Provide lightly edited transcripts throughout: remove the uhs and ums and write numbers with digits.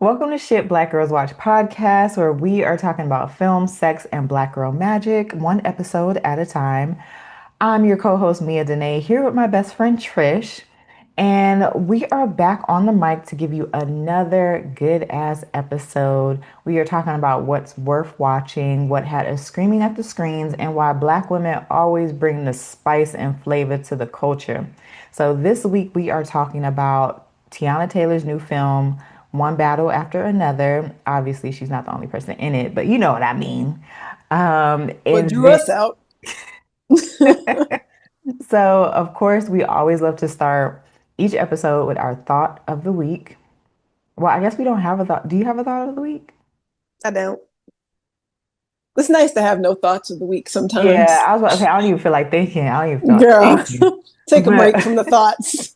Welcome to Shit Black Girls Watch podcast, where we are talking about film, sex, and black girl magic, one episode at a time. I'm your co-host Mia Dene here with my best friend Trish, and we are back on the mic to give you another good ass episode. We are talking about what's worth watching, what had us screaming at the screens, and why black women always bring the spice and flavor to the culture. So this week we are talking about Teyana Taylor's new film, One Battle After Another. Obviously, she's not the only person in it, but you know what I mean. What And drew then us out? So, of course, we always love to start each episode with our thought of the week. Well, I guess we don't have a thought. Do you have a thought of the week? I don't. It's nice to have no thoughts of the week Yeah, sometimes. I was about to say, I don't even feel like thinking. I don't even feel like Girl, thinking. take a But break from the thoughts.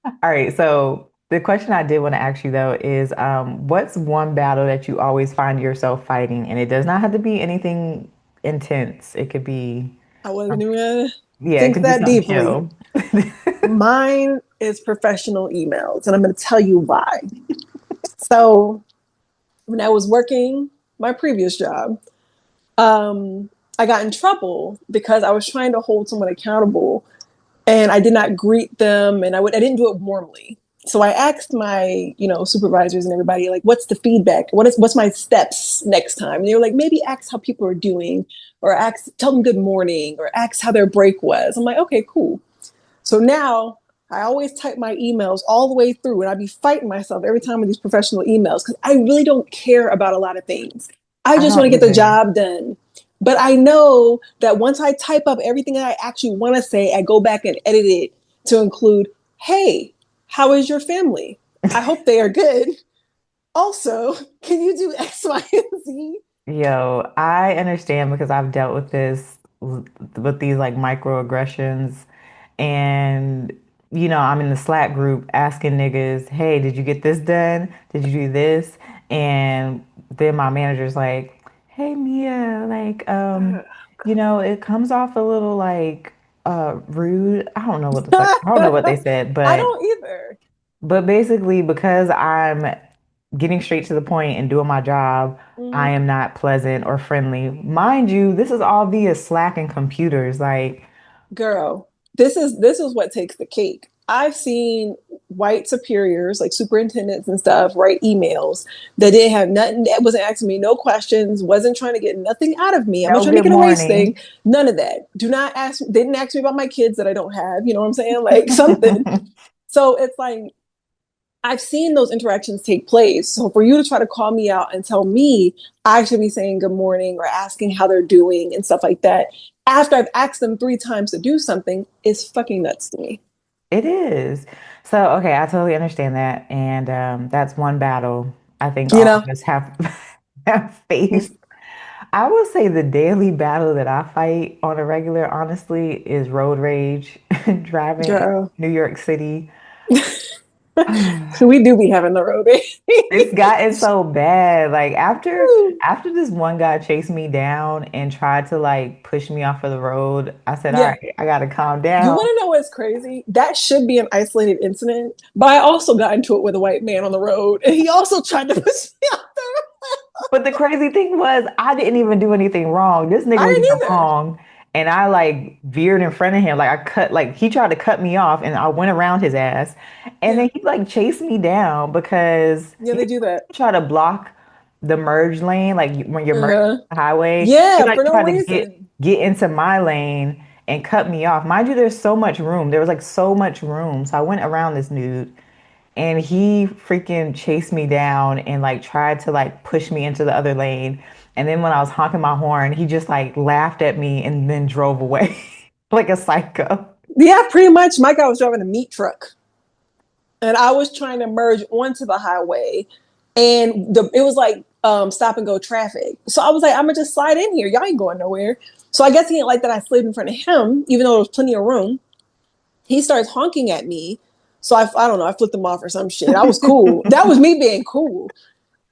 all right, so the question I did want to ask you though is what's one battle that you always find yourself fighting? And it does not have to be anything intense. It could be, I wasn't even gonna yeah, it think could be that something deeply. chill. Mine is professional emails, and I'm gonna tell you why. So when I was working my previous job, I got in trouble because I was trying to hold someone accountable and I did not greet them and I didn't do it warmly. So I asked my, supervisors and everybody, like, what's the feedback? What's my steps next time? And they were like, maybe ask how people are doing, or tell them good morning, or ask how their break was. I'm like, okay, cool. So now I always type my emails all the way through, and I'd be fighting myself every time with these professional emails because I really don't care about a lot of things. I I just want don't to get the either. job done. But I know that once I type up everything that I actually want to say, I go back and edit it to include, hey, how is your family? I hope they are good. Also, can you do X, Y, and Z? Yo, I understand because I've dealt with this with these like microaggressions and I'm in the Slack group asking niggas, "Hey, did you get this done? Did you do this?" And then my manager's like, "Hey Mia, like it comes off a little like rude. I don't know what the fuck. I don't know what they said, I but don't either. basically because I'm getting straight to the point and doing my job, I Mm-hmm. am not pleasant or friendly. Mind you, this is all via Slack and computers. Like, Girl, this is what takes the cake. I've seen white superiors, like superintendents and stuff, write emails that didn't have nothing, that wasn't asking me no questions, wasn't trying to get nothing out of me. I'm not no trying to good get a race morning. thing. None of that. Do not ask, they didn't ask me about my kids that I don't have. You know what I'm saying? Like something. So it's like I've seen those interactions take place. So for you to try to call me out and tell me I should be saying good morning or asking how they're doing and stuff like that after I've asked them 3 times to do something is fucking nuts to me. It is. So, okay, I totally understand that. And that's one battle I think You all know? of us have, have faced. I will say the daily battle that I fight on a regular, honestly, is road rage, driving in Girl. New York City. We do be having the road It's gotten rage. so bad. Like after this one guy chased me down and tried to like push me off of the road, I said, "All Yeah. right, I gotta calm You down." want to know what's crazy? That should be an isolated incident, but I also got into it with a white man on the road, and he also tried to push me out the road. But the crazy thing was, I didn't even do anything wrong. This nigga I was in the didn't either. wrong, and I like veered in front of him. Like he tried to cut me off, and I went around his ass, and Yeah. then he like chased me down because Yeah, they do that. try to block the merge lane, like when you're merging Uh-huh. the highway, he Yeah, like for no tried to get reason. get into my lane and cut me off. Mind you, there's so much room. There was like so much room. So I went around this dude and he freaking chased me down and like tried to like push me into the other lane. And then when I was honking my horn, he just like laughed at me and then drove away like a psycho. Yeah, pretty much. My guy was driving a meat truck, and I was trying to merge onto the highway, and it was like stop and go traffic. So I was like, I'm gonna just slide in here. Y'all ain't going nowhere. So I guess he didn't like that I slid in front of him, even though there was plenty of room. He starts honking at me. So I don't know. I flipped him off or some shit. I was cool. That was me being cool.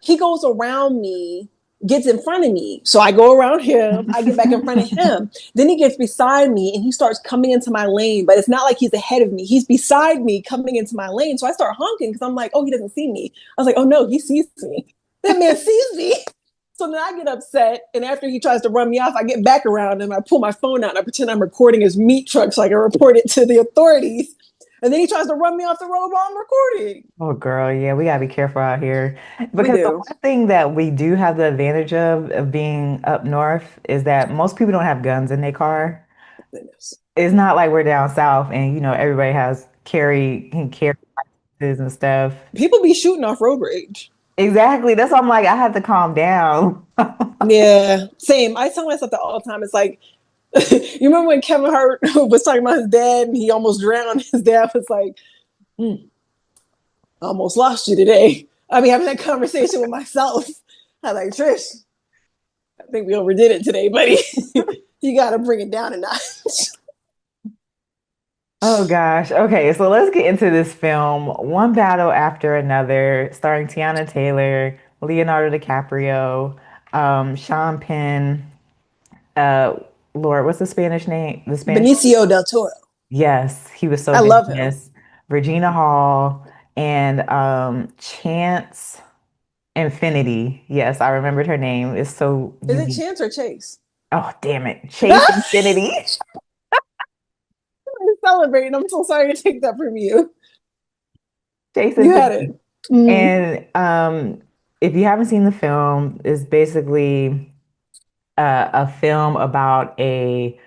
He goes around me gets in front of me. So I go around him, I get back in front of him. Then he gets beside me and he starts coming into my lane, but it's not like he's ahead of me. He's beside me coming into my lane. So I start honking because I'm like, oh, he doesn't see me. I was like, oh no, he sees me. That man sees me. So then I get upset. And after he tries to run me off, I get back around and I pull my phone out and I pretend I'm recording his meat truck so I can report it to the authorities. And then he tries to run me off the road while I'm recording. Oh, girl, yeah, we gotta be careful out here We because the do. one thing that we do have the advantage of being up north is that most people don't have guns in their car. Goodness. It's not like we're down south and everybody has carry licenses and stuff. People be shooting off road rage. Exactly. That's why I'm like, I have to calm down. Yeah, same. I tell myself that all the time. It's like, you remember when Kevin Hart was talking about his dad and he almost drowned? His dad was like, I almost lost you today. I mean, having that conversation with myself. I was like, Trish, I think we overdid it today, buddy. You got to bring it down a notch. Oh gosh. Okay, so let's get into this film. One battle after another, starring Tiana Taylor, Leonardo DiCaprio, Sean Penn, uh, Lord, what's the Spanish name? The Spanish. Benicio del Toro. Yes, he was so I good love in him. this. Regina Hall and Chance Infinity. Yes, I remembered her name. It's so Is it unique. Chance or Chase? Oh, damn it. Chase Infinity. I'm celebrating. I'm so sorry to take that from you. Chase You had it. Infinity. Mm. And if you haven't seen the film, it's basically a film about a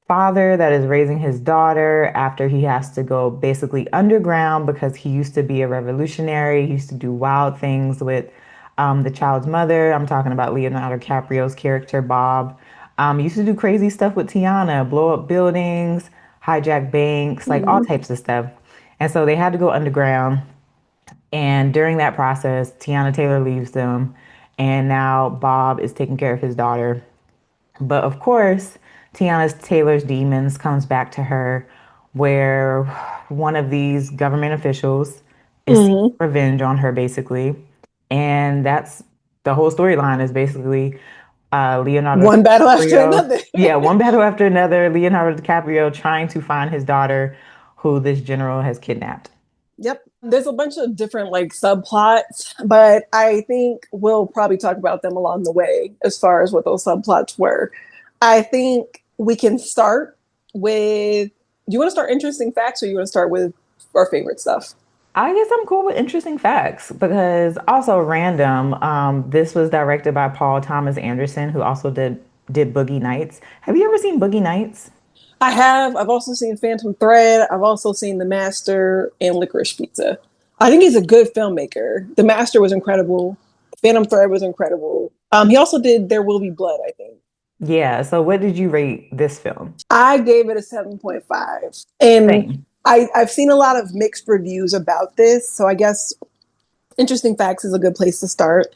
father that is raising his daughter after he has to go basically underground because he used to be a revolutionary. He used to do wild things with the child's mother. I'm talking about Leonardo DiCaprio's character, Bob. He used to do crazy stuff with Tiana, blow up buildings, hijack banks, like all Mm. types of stuff. And so they had to go underground. And during that process, Tiana Taylor leaves them. And now Bob is taking care of his daughter. But of course, Tiana Taylor's demons comes back to her, where one of these government officials is seeking Mm. revenge on her, basically. And that's the whole storyline is basically Leonardo One battle after DiCaprio. another. Yeah, one battle after another. Leonardo DiCaprio trying to find his daughter, who this general has kidnapped. Yep. There's a bunch of different like subplots, but I think we'll probably talk about them along the way as far as what those subplots were. I think we can start with, do you want to start interesting facts or you want to start with our favorite stuff? I guess I'm cool with interesting facts because also random. This was directed by Paul Thomas Anderson, who also did Boogie Nights. Have you ever seen Boogie Nights? I have. I've also seen Phantom Thread. I've also seen The Master and Licorice Pizza. I think he's a good filmmaker. The Master was incredible. Phantom Thread was incredible. He also did There Will Be Blood, I think. Yeah. So what did you rate this film? I gave it a 7.5. And Same. I've seen a lot of mixed reviews about this. So I guess Interesting Facts is a good place to start.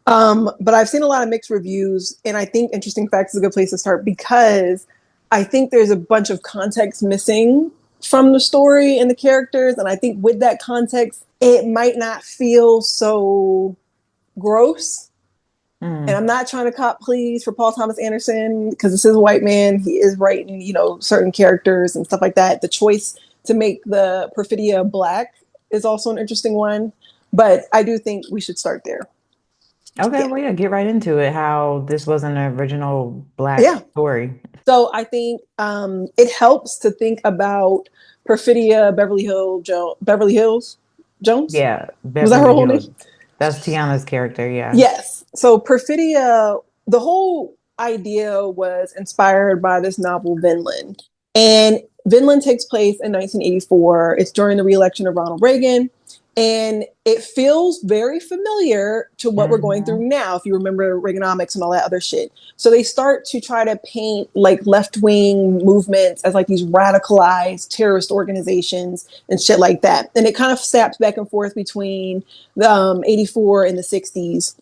But I've seen a lot of mixed reviews, and I think Interesting Facts is a good place to start because I think there's a bunch of context missing from the story and the characters. And I think with that context, it might not feel so gross. And Mm. I'm not trying to cop please for Paul Thomas Anderson because this is a white man. He is writing, certain characters and stuff like that. The choice to make the Perfidia black is also an interesting one. But I do think we should start there. Okay. Yeah. Well, yeah. Get right into it. How this was an original black Yeah. story. So I think it helps to think about Perfidia Beverly Hills Jones. Yeah. Was that her Beverly whole name? Hills. That's Tiana's character. Yeah. Yes. So Perfidia, the whole idea was inspired by this novel Vinland. And Vinland takes place in 1984. It's during the reelection of Ronald Reagan. And it feels very familiar to what we're going through Hmm. now, if you remember Reaganomics and all that other shit. So they start to try to paint like left wing movements as like these radicalized terrorist organizations and shit like that. And it kind of snaps back and forth between the 84 and the 60s.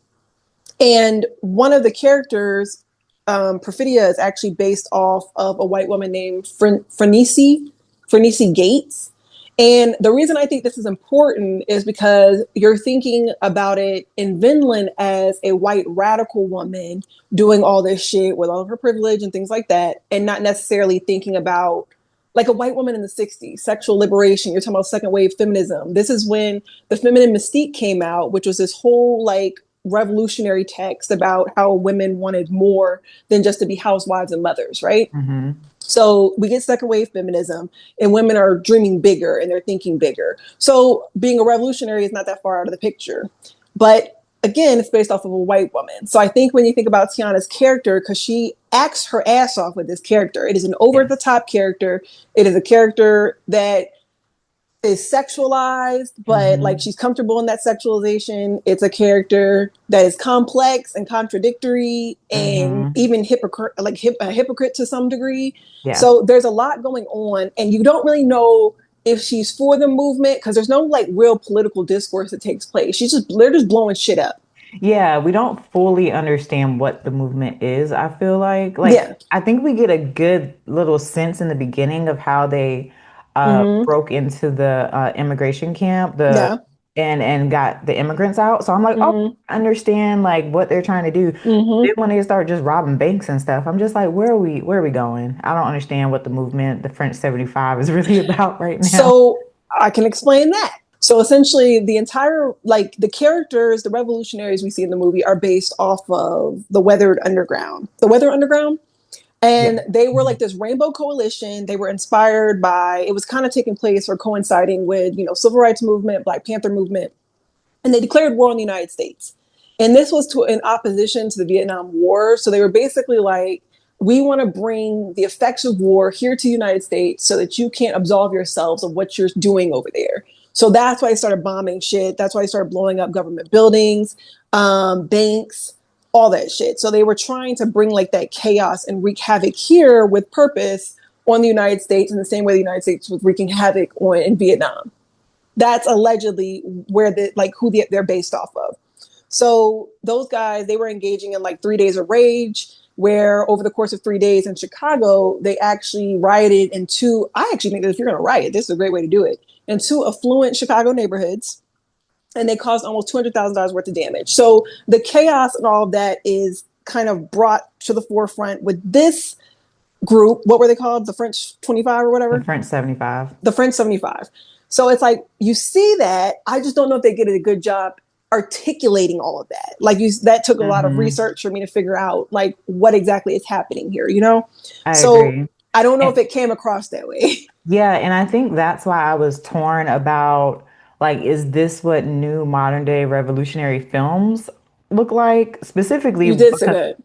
And one of the characters, Perfidia, is actually based off of a white woman named Fernice Gates. And the reason I think this is important is because you're thinking about it in Vinland as a white radical woman doing all this shit with all of her privilege and things like that, and not necessarily thinking about like a white woman in the 60s, sexual liberation. You're talking about second wave feminism. This is when the feminine mystique came out, which was this whole like revolutionary text about how women wanted more than just to be housewives and mothers, right? Hmm. So we get second wave feminism, and women are dreaming bigger and they're thinking bigger. So being a revolutionary is not that far out of the picture. But again, it's based off of a white woman. So I think when you think about Teyana's character, because she acts her ass off with this character, it is an over the Yes. top character. It is a character that is sexualized, but like Hmm. she's comfortable in that sexualization. It's a character that is complex and contradictory and Hmm. even a hypocrite to some degree. Yeah. So there's a lot going on, and you don't really know if she's for the movement because there's no like real political discourse that takes place. They're just blowing shit up. Yeah, we don't fully understand what the movement is, I feel like. Yeah. I think we get a good little sense in the beginning of how they Mm-hmm. broke into the immigration camp, the Yeah. and got the immigrants out. So I'm like, oh, Mm-hmm. I understand like what they're trying to do. Then Mm-hmm. when they start just robbing banks and stuff, I'm just like, where are we going? I don't understand what the movement, the French 75 is really about right now. So I can explain that. So essentially, the entire like the characters, the revolutionaries we see in the movie are based off of the Weathered Underground. The Weathered Underground, Yeah. and they were like this rainbow coalition. They were inspired by it was kind of taking place or coinciding with civil rights movement, Black Panther movement, and they declared war on the United States. And this was in opposition to the Vietnam War. So they were basically like, we want to bring the effects of war here to the United States so that you can't absolve yourselves of what you're doing over there. So that's why I started bombing shit. That's why I started blowing up government buildings, banks, all that shit. So they were trying to bring like that chaos and wreak havoc here with purpose on the United States in the same way the United States was wreaking havoc on in Vietnam. That's allegedly where they're based off of. So those guys, they were engaging in like 3 days of rage, where over the course of 3 days in Chicago, they actually rioted in two. I actually think that if you're going to riot, this is a great way to do it in two affluent Chicago neighborhoods, and they caused almost $200,000 worth of damage. So the chaos and all of that is kind of brought to the forefront with this group. What were they called? The French 25 or The whatever? French 75. The French 75. So it's like you see that. I just don't know if they did a good job articulating all of that. That took a lot of Hmm. research for me to figure out like what exactly is happening here. I So agree. I don't know if And it came across that way. yeah, and I think that's why I was torn about like, is this what new modern day revolutionary films look like? You did say that.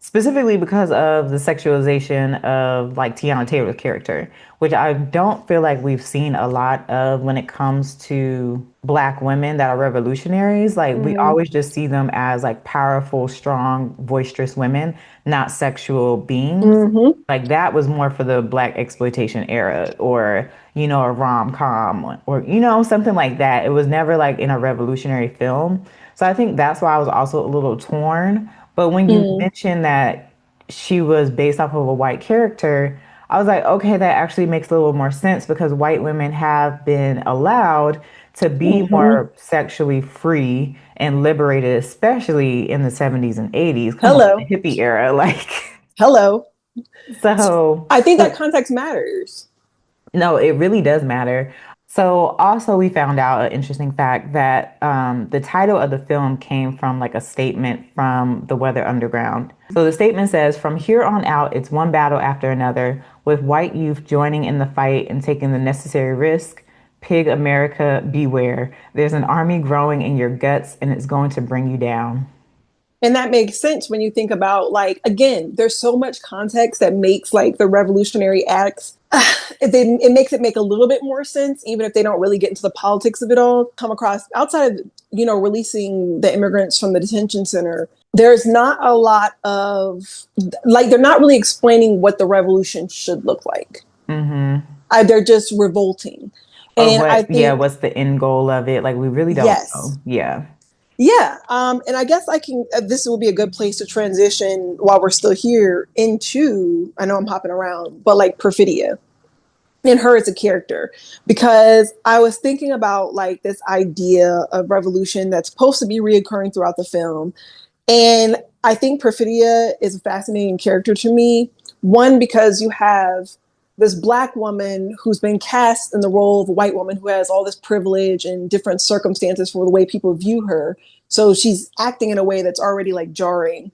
Specifically because of the sexualization of like Tiana Taylor's character, which I don't feel like we've seen a lot of when it comes to Black women that are revolutionaries. Like we Mm-hmm. always just see them as like powerful, strong, boisterous women, not sexual beings. Mm-hmm. Like that was more for the Black exploitation era or, a rom-com or, something like that. It was never like in a revolutionary film. So I think that's why I was also a little torn. But when you Mm-hmm. mentioned that she was based off of a white character, I was like, okay, that actually makes a little more sense because white women have been allowed to be Mm-hmm. more sexually free and liberated, especially in the 70s and 80s. Come on, the Hello. hippie era. Like, Hello. so, I think that but context matters. no, it really does matter. So also we found out an interesting fact that the title of the film came from like a statement from the Weather Underground. So the statement says, "From here on out, it's one battle after another, with white youth joining in the fight and taking the necessary risk. Pig America, beware. There's an army growing in your guts, and it's going to bring you down." And that makes sense when you think about like again, there's so much context that makes like the revolutionary acts it makes it make a little bit more sense, even if they don't really get into the politics of it all. Come across outside of releasing the immigrants from the detention center, there's not a lot of like they're not really explaining what the revolution should look like. Mm-hmm. They're just revolting, Or and I what, yeah, think what's the end goal of it? Like we really don't yes. know. Yeah. Yeah, and I guess I can. This will be a good place to transition while we're still here into. I know I'm hopping around, but like perfidia. in her as a character, because I was thinking about like this idea of revolution that's supposed to be reoccurring throughout the film. And I think Perfidia is a fascinating character to me. One, because you have this black woman who's been cast in the role of a white woman who has all this privilege and different circumstances for the way people view her. So she's acting in a way that's already like jarring.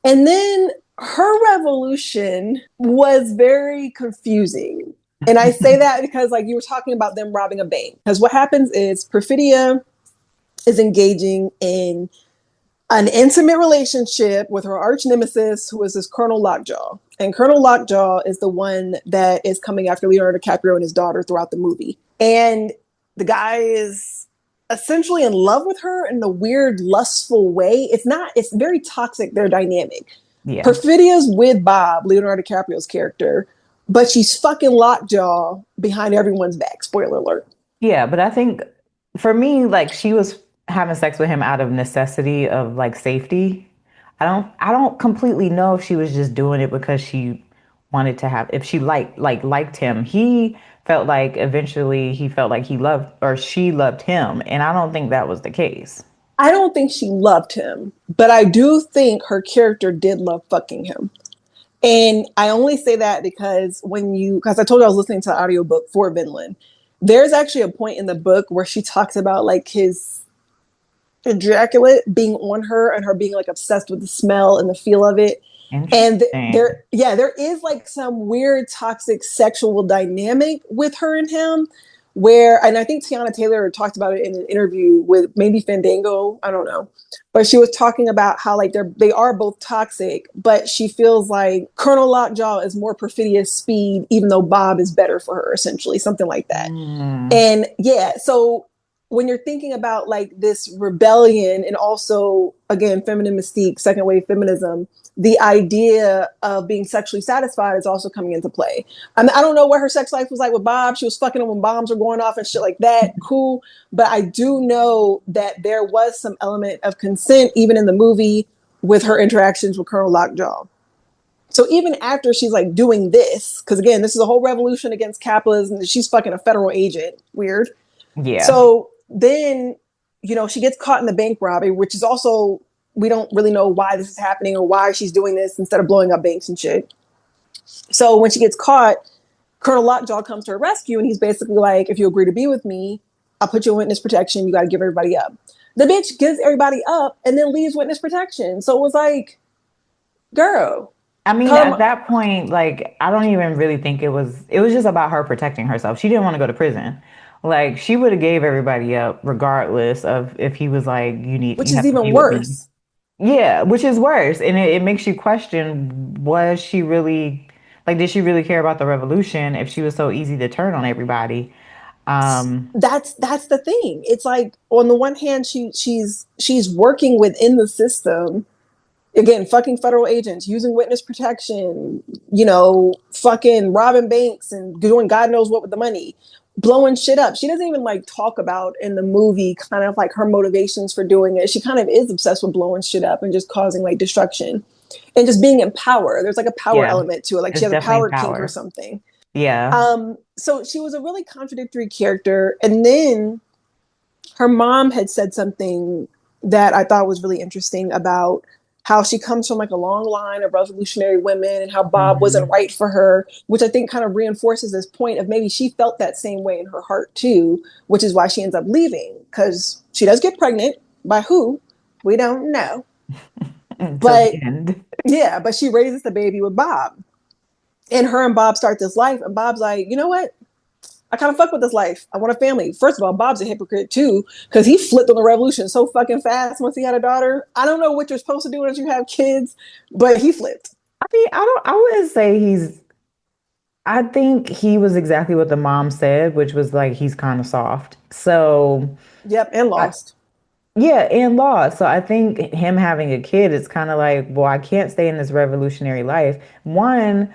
And then her revolution was very confusing. And I say that because, like, you were talking about them robbing a bank. Because what happens is Perfidia is engaging in an intimate relationship with her arch nemesis, who is this Colonel Lockjaw. And Colonel Lockjaw is the one that is coming after Leonardo DiCaprio and his daughter throughout the movie. And the guy is essentially in love with her in a weird, lustful way. It's very toxic, their dynamic. Yeah. Perfidia's with Bob, Leonardo DiCaprio's character, but she's fucking Lockjaw behind everyone's back. Spoiler alert. Yeah, but I think for me, like she was having sex with him out of necessity of like safety. I don't completely know if she was just doing it because she wanted to have if she liked him. He felt like eventually he felt like he loved or she loved him, and I don't think that was the case. I don't think she loved him, but I do think her character did love fucking him. And I only say that because I told you I was listening to the audiobook for Vinland. There's actually a point in the book where she talks about like his ejaculate being on her and her being like obsessed with the smell and the feel of it. And Interesting. there is like some weird toxic sexual dynamic with her and him where, and I think Teyana Taylor talked about it in an interview with maybe Fandango, I don't know, but she was talking about how like they are both toxic, but she feels like Colonel Lockjaw is more perfidious speed, even though Bob is better for her, essentially, something like that. Mm, And yeah, so when you're thinking about like this rebellion and also again feminine mystique, second wave feminism, the idea of being sexually satisfied is also coming into play. I mean, I don't know what her sex life was like with Bob. She was fucking him when bombs were going off and shit like that. Cool. But I do know that there was some element of consent even in the movie with her interactions with Colonel Lockjaw. So even after she's like doing this, because again, this is a whole revolution against capitalism, and she's fucking a federal agent. Weird. yeah. So then, she gets caught in the bank robbery, which is also, we don't really know why this is happening or why she's doing this instead of blowing up banks and shit. So when she gets caught, Colonel Lockjaw comes to her rescue and he's basically like, if you agree to be with me, I'll put you in witness protection. You got to give everybody up. The bitch gives everybody up and then leaves witness protection. So it was like, girl, I mean, come. at that point, like, I don't even really think it was just about her protecting herself. She didn't want to go to prison. Like, she would have gave everybody up regardless of if he was like, Which you is have to even be with me. worse. Yeah, which is worse. And it makes you question, was she really, like, did she really care about the revolution if she was so easy to turn on everybody? Um, That's the thing. It's like on the one hand, she's working within the system, again, fucking federal agents, using witness protection, fucking robbing banks and doing God knows what with the money, blowing shit up. She doesn't even like talk about in the movie kind of like her motivations for doing it. She kind of is obsessed with blowing shit up and just causing like destruction and just being in power. There's like a power yeah, element to it. Like she it's has a definitely power kink or power. something. Yeah. So she was a really contradictory character. And then her mom had said something that I thought was really interesting about how she comes from like a long line of revolutionary women and how Bob wasn't Hmm. right for her, which I think kind of reinforces this point of maybe she felt that same way in her heart too, which is why she ends up leaving because she does get pregnant by who? We don't know. Until the But end. yeah, but she raises the baby with Bob. And her and Bob start this life. And Bob's like, you know what? I kind of fuck with this life. I want a family. First of all, Bob's a hypocrite too, because he flipped on the revolution so fucking fast once he had a daughter. I don't know what you're supposed to do once you have kids, but he flipped. I mean, I wouldn't say I think he was exactly what the mom said, which was like he's kind of soft. So, Yep, and I, lost. yeah, in law. So I think him having a kid is kind of like, well, I can't stay in this revolutionary life. One,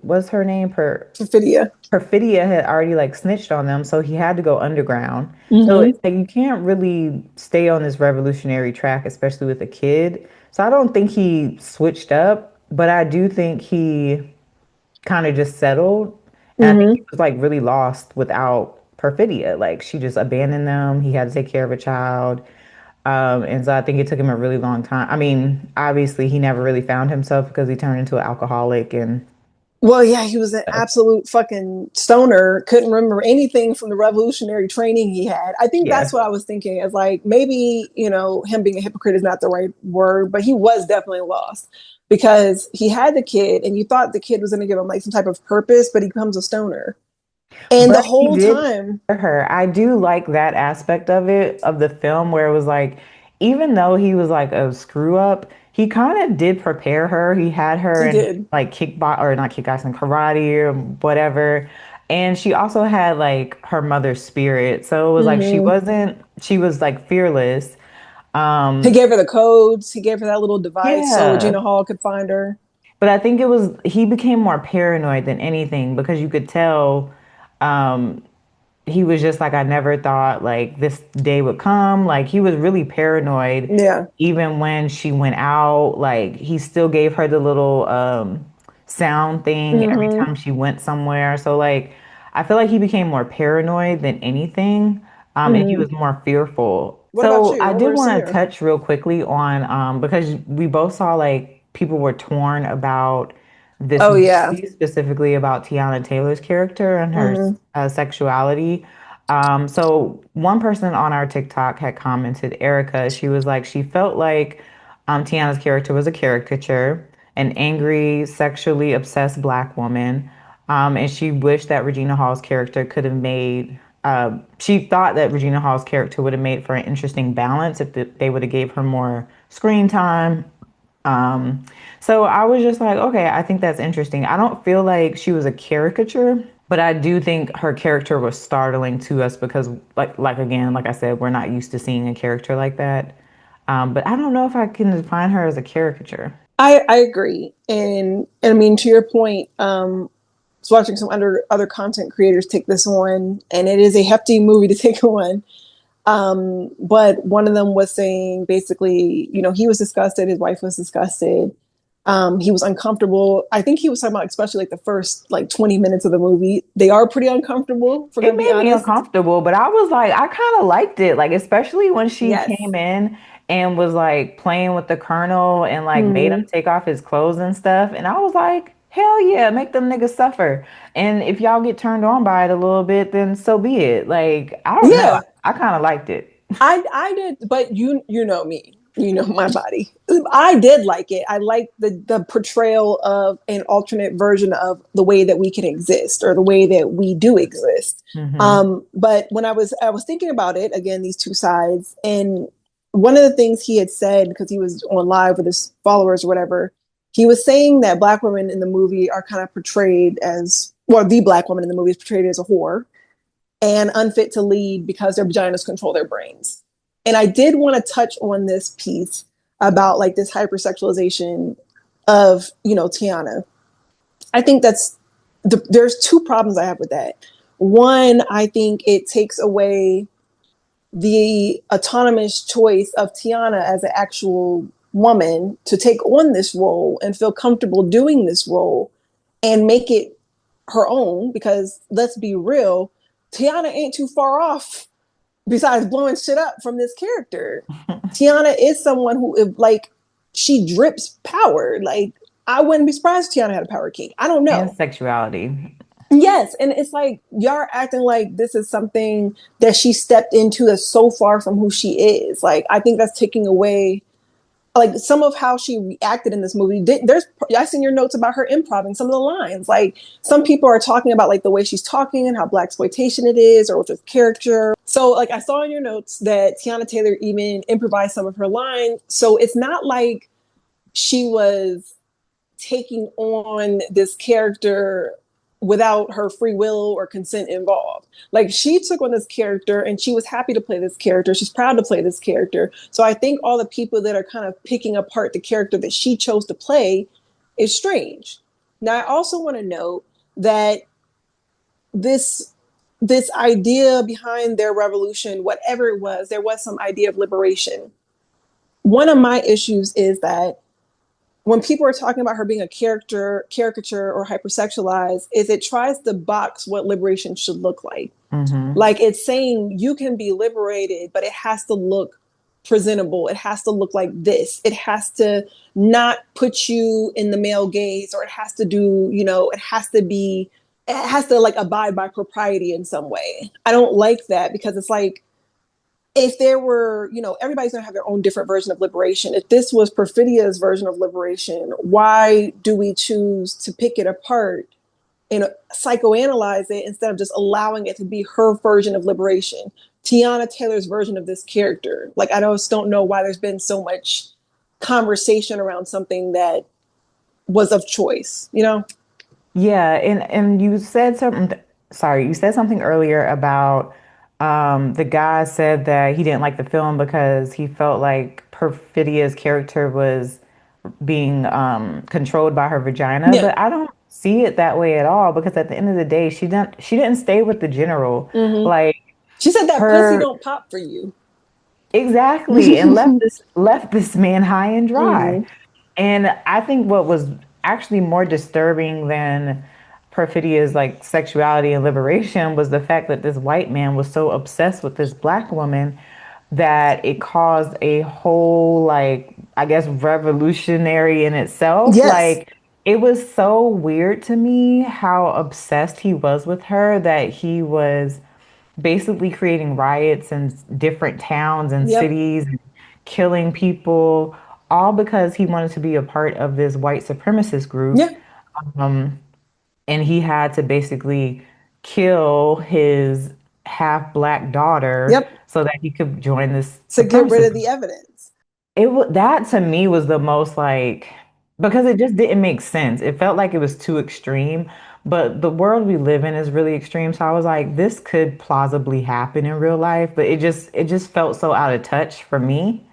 what's her name? Perfidia. Perfidia had already like snitched on them, so he had to go underground. So Mm-hmm. it's like you can't really stay on this revolutionary track, especially with a kid. So I don't think he switched up, but I do think he kind of just settled. And I think he Hmm. was like really lost without Perfidia. Like she just abandoned them. He had to take care of a child. And so I think it took him a really long time. I mean, obviously he never really found himself because he turned into an alcoholic and Well, yeah, he was an stuff. absolute fucking stoner. Couldn't remember anything from the revolutionary training he had. I think that's Yeah. what I was thinking. Is like maybe him being a hypocrite is not the right word, but he was definitely lost because he had the kid, and you thought the kid was going to give him like some type of purpose, but he becomes a stoner, and the But he whole did time, prepare her. I do like that aspect of it, of the film, where it was like, even though he was like a screw up, he kind of did prepare her. He had her he in did. like kickbox or not kickboxing, karate or whatever. And she also had like her mother's spirit. So it was like Hmm. she was like fearless. He Um, gave her the codes. He gave her that little device so yeah. Regina Hall could find her. But I think he became more paranoid than anything because you could tell um, he was just like, I never thought like this day would come. Like he was really paranoid. Yeah. Even when she went out, like he still gave her the little sound thing every Hmm. time she went somewhere. So like I feel like he became more paranoid than anything. And he Hmm. was more fearful. What about So you? I What did were some of want to your? touch real quickly on because we both saw like people were torn about this Oh yeah. movie, specifically about Tiana Taylor's character and her Hmm. sexuality. So one person on our TikTok had commented, Erica, she was like, she felt like Tiana's character was a caricature, an angry, sexually obsessed black woman. And she wished that Regina Hall's character could have made, she thought that Regina Hall's character would have made for an interesting balance if they would have gave her more screen time. Um, so I was just like, okay, I think that's interesting. I don't feel like she was a caricature, but I do think her character was startling to us because, like again, like I said, we're not used to seeing a character like that. But I don't know if I can define her as a caricature. I agree, and I mean to your point. I was watching some other content creators take this one, and it is a hefty movie to take on. But one of them was saying basically, he was disgusted, his wife was disgusted. He was uncomfortable. I think he was talking about especially like the first like 20 minutes of the movie. They are pretty uncomfortable, if we're It gonna be made me honest. uncomfortable, but I was like, I kind of liked it. Like, especially when she Yes. came in and was like playing with the colonel and like made him Hmm. take off his clothes and stuff. And I was like, hell yeah, make them niggas suffer. And if y'all get turned on by it a little bit, then so be it. Like, I don't know. Yeah. I kind of liked it. I did, but you know me, you know my body. I did like it. I like the portrayal of an alternate version of the way that we can exist or the way that we do exist. Hmm. But when I was thinking about it again, these two sides, and one of the things he had said because he was on live with his followers or whatever, he was saying that black women in the movie are kind of portrayed as well. The black woman in the movie is portrayed as a whore and unfit to lead because their vaginas control their brains. And I did want to touch on this piece about like this hypersexualization of, Teyana. I think there's two problems I have with that. One, I think it takes away the autonomous choice of Teyana as an actual woman to take on this role and feel comfortable doing this role and make it her own because let's be real, Teyana ain't too far off besides blowing shit up from this character. Teyana is someone who, if, like, she drips power. Like, I wouldn't be surprised if Teyana had a power king. I don't And know. sexuality. Yes, and it's like y'all are acting like this is something that she stepped into that's so far from who she is. Like, I think that's taking away like some of how she reacted in this movie. There's I seen your notes about her improv some of the lines. Like some people are talking about like the way she's talking and how black exploitation it is, or with her character. So like I saw in your notes that Teyana Taylor even improvised some of her lines. So it's not like she was taking on this character without her free will or consent involved. Like she took on this character and she was happy to play this character. She's proud to play this character. So I think all the people that are kind of picking apart the character that she chose to play is strange. Now I also want to note that this this idea behind their revolution, whatever it was, there was some idea of liberation. One of my issues is that when people are talking about her being a caricature or hypersexualized, is it tries to box what liberation should look like. Hmm. Like it's saying you can be liberated, but it has to look presentable. It has to look like this. It has to not put you in the male gaze, or it has to do, it has to be, it has to like abide by propriety in some way. I don't like that because it's like, if there were, everybody's going to have their own different version of liberation. If this was Perfidia's version of liberation, why do we choose to pick it apart and psychoanalyze it instead of just allowing it to be her version of liberation? Teyana Taylor's version of this character. Like, I just don't know why there's been so much conversation around something that was of choice, Yeah, and you said something, sorry, you said something earlier about the guy said that he didn't like the film because he felt like Perfidia's character was being controlled by her vagina, Yeah. but I don't see it that way at all because at the end of the day, she didn't stay with the general. Mm-hmm. Like She said that pussy her don't pop for you. exactly and left this man high and dry. Mm-hmm. And I think what was actually more disturbing than Perfidia's like sexuality and liberation was the fact that this white man was so obsessed with this black woman that it caused a whole like I guess revolutionary in itself. Yes. Like it was so weird to me how obsessed he was with her that he was basically creating riots in different towns and Yep. cities and killing people, all because he wanted to be a part of this white supremacist group. Yeah. And he had to basically kill his half black daughter Yep. so that he could join this To get rid supremacist of group. the evidence. That to me was the most like because it just didn't make sense. It felt like it was too extreme, but the world we live in is really extreme. So I was like, this could plausibly happen in real life, but it just felt so out of touch for me.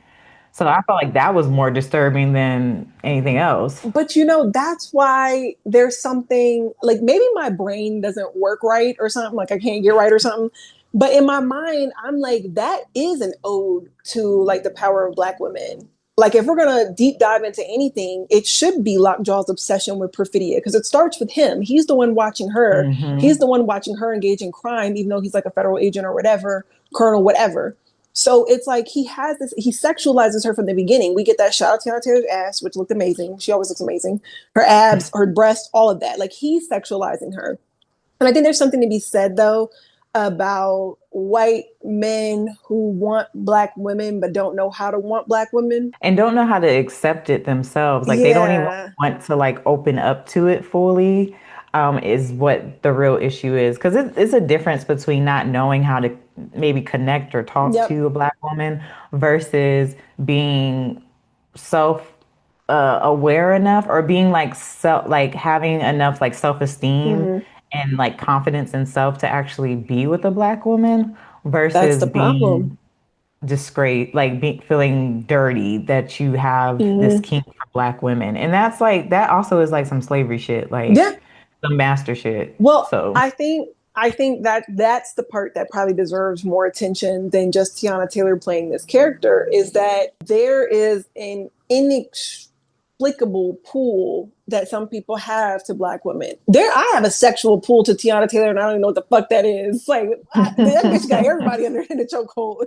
So I felt like that was more disturbing than anything else. But that's why there's something like maybe my brain doesn't work right or something, like I can't get right or something. But in my mind, I'm like, that is an ode to like the power of black women. Like if we're gonna deep dive into anything, it should be Lockjaw's obsession with Perfidia because it starts with him. He's the one watching her. He's Hmm. the one watching her engage in crime, even though he's like a federal agent or whatever, colonel, whatever. So it's like he has this, he sexualizes her from the beginning. We get that shot of Tiana Taylor's ass, which looked amazing. She always looks amazing. Her abs, her breasts, all of that. Like he's sexualizing her. And I think there's something to be said though about white men who want black women but don't know how to want black women. And don't know how to accept it themselves. Like they don't even Yeah. want to like open up to it fully, is what the real issue is. Because it's a difference between not knowing how to maybe connect or talk Yep. to a black woman versus being self aware enough or being like like having enough like self-esteem Mm-hmm. and like confidence in self to actually be with a black woman That's versus the problem. being disgrace, like feeling dirty that you have this Mm-hmm. kink for black women. And that's like, that also is like some slavery shit, like Yeah. some master shit. Well, So, I think that that's the part that probably deserves more attention than just Tiana Taylor playing this character is that there is an inexplicable pull that some people have to black women. I have a sexual pull to Tiana Taylor, and I don't even know what the fuck that is. Like that bitch got everybody under in the chokehold.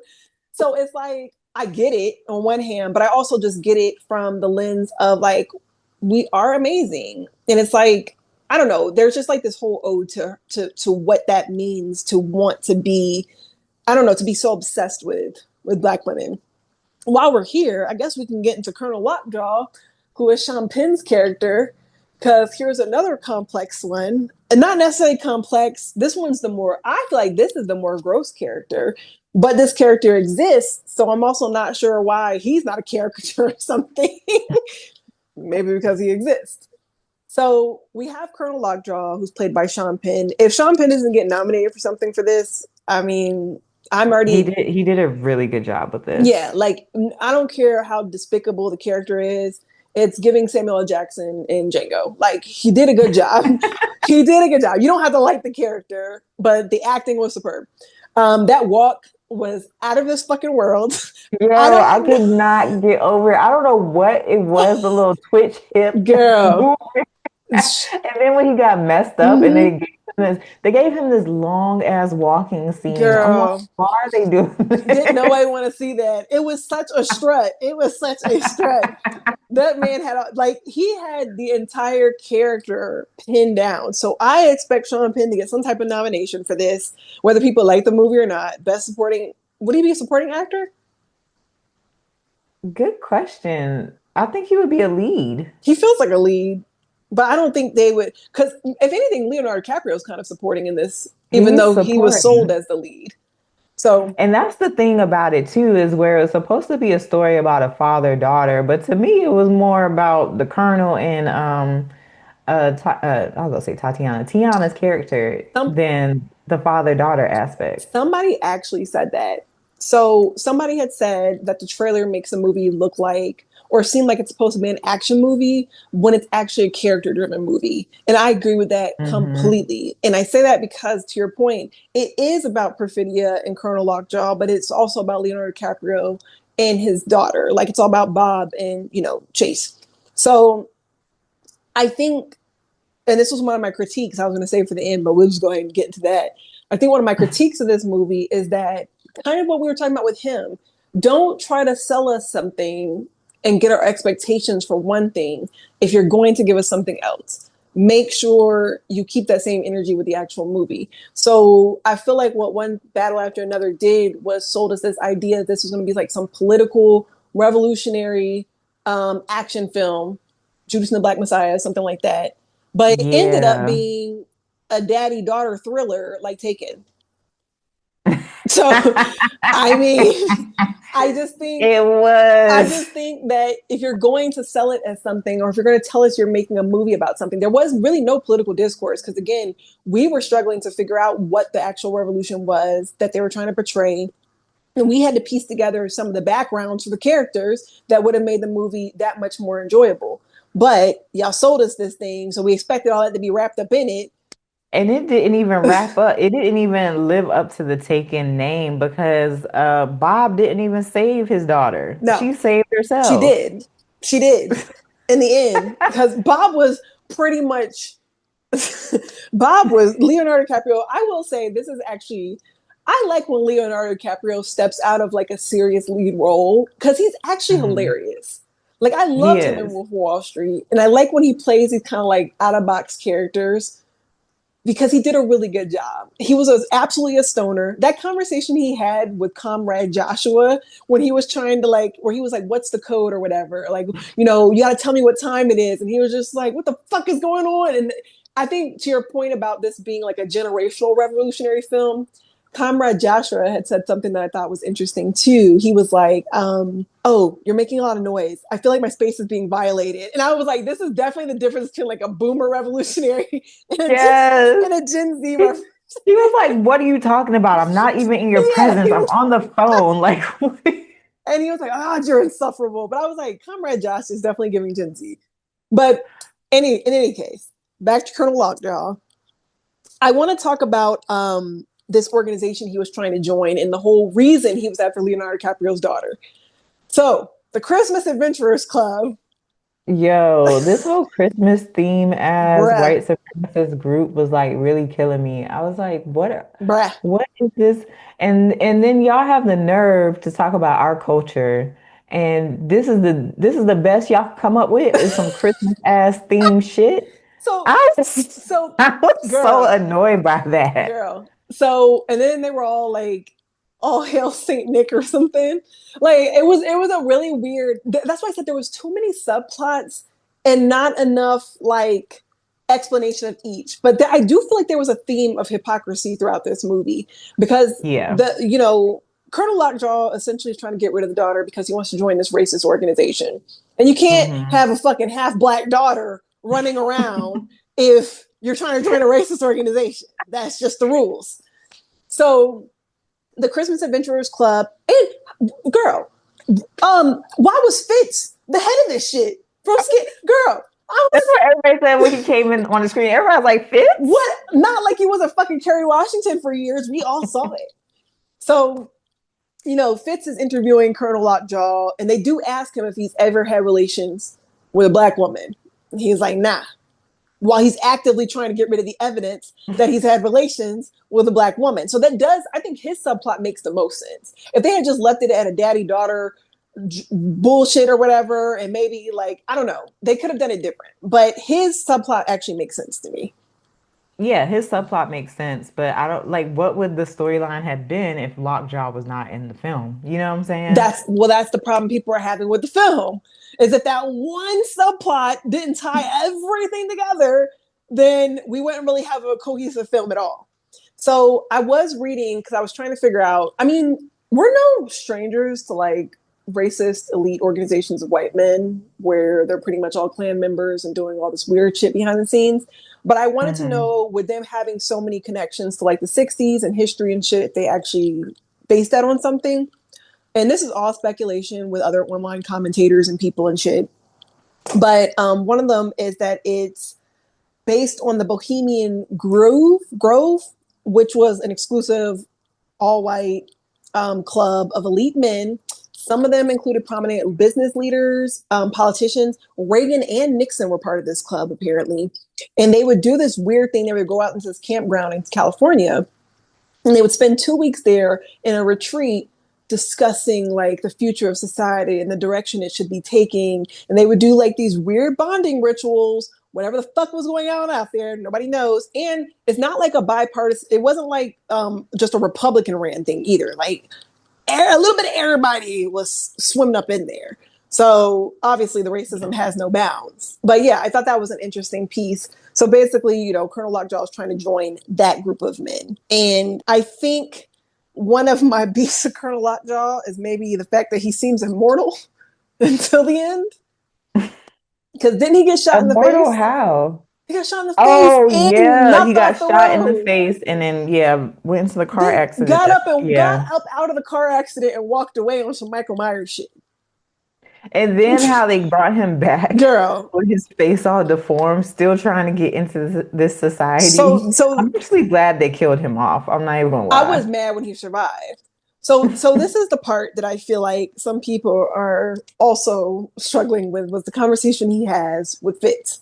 So it's like I get it on one hand, but I also just get it from the lens of like we are amazing, and it's like I don't know. There's just like this whole ode to what that means to want to be. I don't know, to be so obsessed with black women. While we're here, I guess we can get into Colonel Lockjaw, who is Sean Penn's character, because here's another complex one. And not necessarily complex. This one's the more, I feel like this is the more gross character, but this character exists. So I'm also not sure why he's not a caricature or something. Maybe because he exists. So we have Colonel Lockjaw, who's played by Sean Penn. If Sean Penn doesn't get nominated for something for this, I mean, I'm he already, did a really good job with yeah, this. like I don't care how despicable the character is. It's giving Samuel L. Jackson in Django. Like he did a good job. He did a good job. You don't have to like the character, but the acting was superb. That walk was out of this fucking world. I Yo, I don't could know. not get over it. I don't know what it was, the little twitch hip Girl. movement. And then when he got messed up and Mhm. they gave him this long ass walking scene. I'm like, Girl. why are they doing Didn't nobody this? want to see that. It was such a strut. It was such a strut. That man had he had the entire character pinned down. So I expect Sean Penn to get some type of nomination for this, whether people like the movie or not. Best supporting. Would he be a supporting actor? Good question. I think he would be a lead. He feels like a lead, but I don't think they would. Because if anything, Leonardo DiCaprio is kind of supporting in this, even He's though he was sold supporting. as the lead. So And that's the thing about it too, is where it's supposed to be a story about a father-daughter, but to me it was more about the Colonel and I was gonna say Tatiana, Tiana's character some than the father-daughter aspect. somebody actually said that. So somebody had said that the trailer makes a movie look like or seem like it's supposed to be an action movie when it's actually a character driven movie. And I agree with that Hmm. completely. And I say that because to your point, it is about Perfidia and Colonel Lockjaw, but it's also about Leonardo DiCaprio and his daughter. Like it's all about Bob and, Chase. So I think, and this was one of my critiques I was going to say for the end, but we'll just go ahead and get into that. I think one of my critiques of this movie is that kind of what we were talking about with him. Don't try to sell us something and get our expectations for one thing if you're going to give us something else. Make sure you keep that same energy with the actual movie. So I feel like what one battle after another did was sold us this idea that this was going to be like some political, revolutionary action film, Judas and the Black Messiah, something like that, but it ended up Yeah. being a daddy daughter thriller like Taken. So, I mean, I just think It I was. just think that if you're going to sell it as something, or if you're going to tell us you're making a movie about something, there was really no political discourse because again, we were struggling to figure out what the actual revolution was that they were trying to portray. And we had to piece together some of the backgrounds for the characters that would have made the movie that much more enjoyable. But y'all sold us this thing, so we expected all that to be wrapped up in it. And it didn't even wrap up. It didn't even live up to the Taken name because Bob didn't even save his daughter. No, She saved she herself. did. She did in the end because Bob was pretty much Bob was Leonardo DiCaprio. I will say this is actually I like when Leonardo DiCaprio steps out of like a serious lead role because he's actually Mhm. hilarious. Like I He loved him in is. Wolf of Wall Street, and I like when he plays these kind of like out of box characters because he did a really good job. He was absolutely a stoner. That conversation he had with Comrade Joshua when he was trying to like, where he was like, "What's the code?" or whatever. Like, you got to tell me what time it is, and he was just like, "What the fuck is going on?" And I think to your point about this being like a generational revolutionary film, Comrade Joshua had said something that I thought was interesting too. He was like, "Oh, you're making a lot of noise. I feel like my space is being violated." And I was like, "This is definitely the difference between like a boomer revolutionary Yes. and a Gen Z He, reference." he was like, "What are you talking about? I'm not even in your Yeah, presence. I'm on the phone." Like, and he was like, "Ah, you're insufferable." But I was like, Comrade Josh is definitely giving Gen Z. But in any case, back to Colonel Lockjaw. I want to talk about this organization he was trying to join and the whole reason he was after Leonardo DiCaprio's daughter. So the Christmas Adventurers Club, yo, this whole Christmas theme as bruh, white supremacist group was like really killing me. I was like, bruh. what is this? And then y'all have the nerve to talk about our culture. And this is the best y'all can come up with is some Christmas ass theme shit. So, I was so, I was so girl, annoyed by that. girl. So, and then they were all like, "All hail Saint Nick" or something. Like it was a really weird. That's why I said there was too many subplots and not enough like explanation of each. But I do feel like there was a theme of hypocrisy throughout this movie because Yeah. the Colonel Lockjaw essentially is trying to get rid of the daughter because he wants to join this racist organization, and you can't Hmm. have a fucking half black daughter running around if you're trying to join a racist organization. That's just the rules. So the Christmas Adventurers Club, and girl, why was Fitz the head of this shit from Skit? Girl, I That's was what everybody said when he came in on the screen. Everybody was like, Fitz? what? Not like he was a fucking Kerry Washington for years. We all saw it. So Fitz is interviewing Colonel Lockjaw, and they do ask him if he's ever had relations with a black woman. And he's like, nah. While he's actively trying to get rid of the evidence that he's had relations with a black woman. So that does, I think his subplot makes the most sense. If they had just left it at a daddy daughter bullshit or whatever, and maybe like, I don't know, they could have done it different. But his subplot actually makes sense to me. Yeah, his subplot makes sense, but I don't like what would the storyline have been if Lockjaw was not in the film? You know what I'm saying? That's the problem people are having with the film is that one subplot didn't tie everything together, then we wouldn't really have a cohesive film at all. So I was reading because I was trying to figure out. I mean, we're no strangers to like racist elite organizations of white men where they're pretty much all Klan members and doing all this weird shit behind the scenes. But I wanted to Hmm. know, with them having so many connections to like the 60s and history and shit, if they actually based that on something. And this is all speculation with other online commentators and people and shit. But one of them is that it's based on the Bohemian Grove, which was an exclusive all white club of elite men. Some of them included prominent business leaders, politicians. Reagan and Nixon were part of this club, apparently. And they would do this weird thing. They would go out into this campground in California, and they would spend 2 weeks there in a retreat discussing like the future of society and the direction it should be taking. And they would do like these weird bonding rituals, whatever the fuck was going on out there, nobody knows. And it's not like a bipartisan, it wasn't like just a Republican ran thing either. Like a little bit of everybody was swimming up in there. So obviously the racism has no bounds. But yeah, I thought that was an interesting piece. So basically, Colonel Lockjaw is trying to join that group of men. And I think one of my beefs of Colonel Lockjaw is maybe the fact that he seems immortal until the end. Because didn't he get shot in the Immortal face? how? He got shot in the face Oh and yeah, he knocked got off the shot in the road. face and then yeah, went into the car Then accident. got Yeah. up out of the car accident and walked away on some Michael Myers shit. And then how they brought him back Girl. with his face all deformed, still trying to get into this society. So I'm actually glad they killed him off. I'm not even gonna I was lie. mad when he survived. So this is the part that I feel like some people are also struggling with was the conversation he has with Fitz.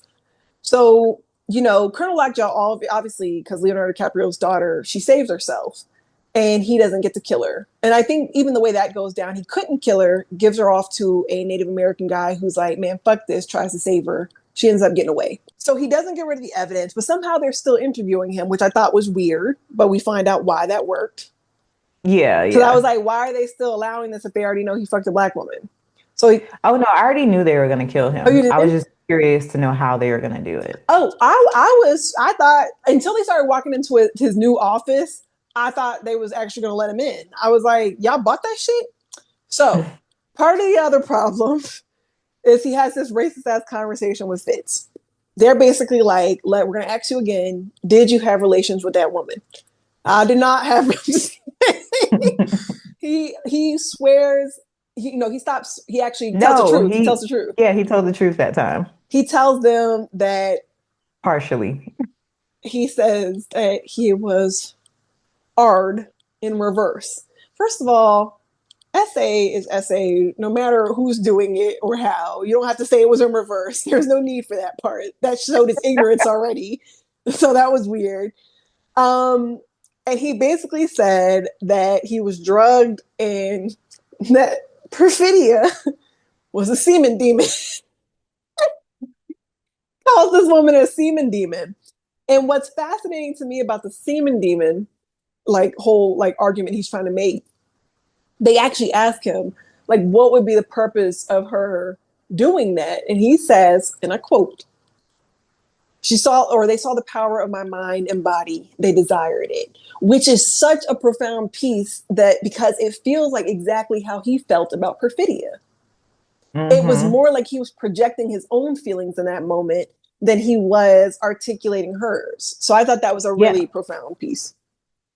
So, Colonel Lockjaw, obviously, because Leonardo DiCaprio's daughter, she saves herself and he doesn't get to kill her. And I think even the way that goes down, he couldn't kill her, gives her off to a Native American guy who's like, man, fuck this, tries to save her. She ends up getting away. So he doesn't get rid of the evidence, but somehow they're still interviewing him, which I thought was weird, but we find out why that worked. Yeah, Because I was yeah. like, why are they still allowing this if they already know he fucked a black woman? So, Oh no, I already knew they were gonna kill oh, you him. I was didn't? just curious to know how they were gonna do it. Oh, I thought until they started walking into his new office, I thought they was actually going to let him in. I was like, y'all bought that shit? So part of the other problem is he has this racist ass conversation with Fitz. They're basically like, we're going to ask you again, did you have relations with that woman? I did not have. He swears. He stops. He actually tells the No, truth. He tells the truth. he told the truth that time. He tells them that Partially. he says that he was ard in reverse. First of all, essay is essay, no matter who's doing it or how. You don't have to say it was in reverse. There's no need for that part. That showed his ignorance already. So that was weird. And he basically said that he was drugged and that perfidia was a semen demon. Calls this woman a semen demon. And what's fascinating to me about the semen demon, like whole like argument he's trying to make, they actually ask him, like, what would be the purpose of her doing that? And he says, and I quote, they saw the power of my mind and body. They desired it, which is such a profound piece that because it feels like exactly how he felt about perfidia. It was Hmm. more like he was projecting his own feelings in that moment than he was articulating hers. So I thought that was a Yeah. really profound piece.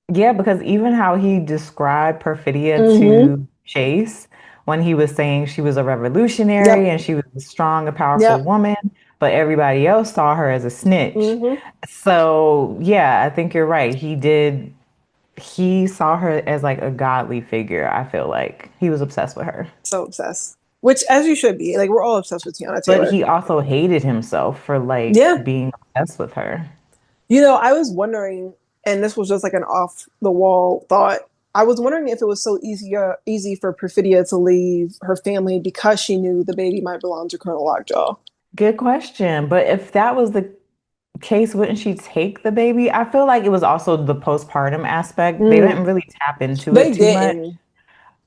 Yeah, because even how he described Perfidia Mm-hmm. to Chase when he was saying she was a revolutionary Yep. and she was a strong and powerful Yep. woman, but everybody else saw her as a snitch. Mm-hmm. So, yeah, I think you're right. He did. he saw her as like a godly figure. I feel like he was obsessed with her. So obsessed. Which, as you should be. Like, we're all obsessed with Tiana But Taylor. he also hated himself for like Yeah. being obsessed with her. I was wondering, and this was just like an off the wall thought. I was wondering if it was so easy for Perfidia to leave her family because she knew the baby might belong to Colonel Lockjaw. Good question. But if that was the case, wouldn't she take the baby? I feel like it was also the postpartum aspect. They Mm, didn't really tap into it they too much. didn't.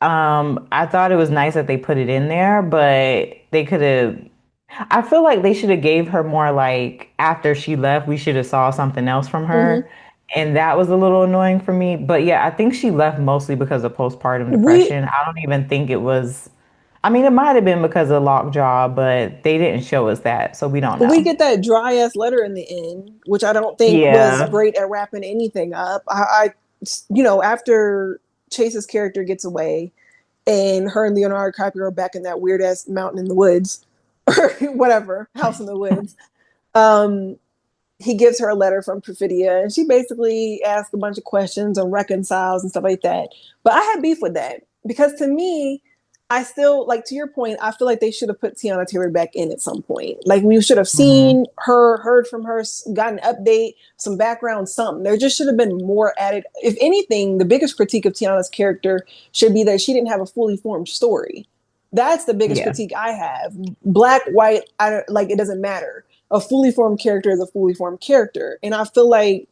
I thought it was nice that they put it in there, but they could have. I feel like they should have gave her more like after she left, we should have saw something else from Mm-hmm. her. And that was a little annoying for me. But yeah, I think she left mostly because of postpartum We depression. I don't even think it was, I mean, it might have been because of lockjaw, but they didn't show us that, so we don't we know. get that dry ass letter in the end, which I don't think was Yeah. great at wrapping anything up. After Chase's character gets away, and her and Leonardo DiCaprio are back in that weird ass mountain in the woods, or whatever house in the woods. Um, he gives her a letter from Perfidia, and she basically asks a bunch of questions and reconciles and stuff like that. But I had beef with that because to me, I still like to your point. I feel like they should have put Tiana Taylor back in at some point. Like we should have Hmm. seen her, heard from her, got an update, some background, something. There just should have been more added. If anything, the biggest critique of Tiana's character should be that she didn't have a fully formed story. That's the biggest Yeah. critique I have. Black, white, I don't, like it doesn't matter. A fully formed character is a fully formed character, and I feel like